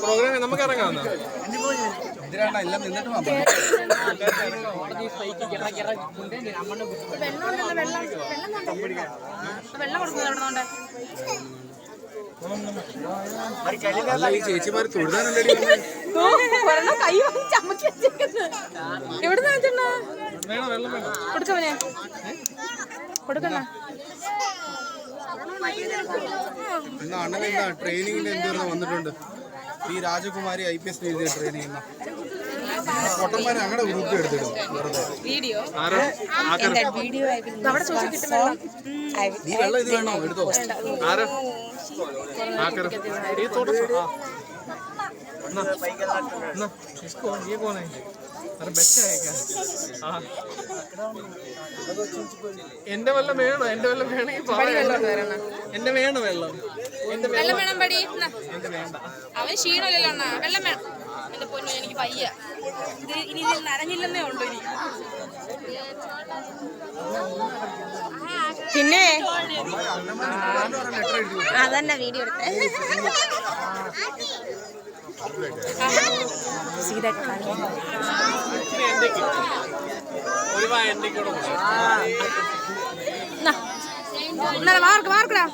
Programme നമുക്ക് ഇറങ്ങാം. എന്തിനാണ് എല്ലാം നിന്നിട്ട് ഈ ചേച്ചിമാര് തൊഴുതാനല്ലേ എവിടെ വേണം വെള്ളം വേണം കൊടുക്കവനെ കൊടുക്കണ അണ്ണനെന്താ ട്രെയിനിങ്ങിന് എന്തോരം വന്നിട്ടുണ്ട്. ഈ രാജകുമാരി IPS എഴുതിയ ട്രെയിനിങ് പൊട്ടന്മാരെ ഞങ്ങളുടെ ഗ്രൂപ്പിൽ എടുത്തിടും വെറുതെ. വീഡിയോ ഈ വെള്ളം ഇത് വേണോ എടുത്തോ. എന്റെ വെള്ളം വേണോ? എന്റെ വെള്ളം വേണമെങ്കിൽ എന്റെ വേണം വെള്ളം. വെള്ളം വേണം പടി. അവൻ ക്ഷീണമല്ലല്ലോ അണ്ണാ. വെള്ളം വേണം. എന്റെ പൊന്നു എനിക്ക് വയ്യ. ഇത് ഇനി ഇതിൽ നനഞ്ഞില്ലെന്നേ ഉള്ളൂ. ഇനി പിന്നെ അതന്നെ വീഡിയോ എടുത്തേ. മാർക്കടാ.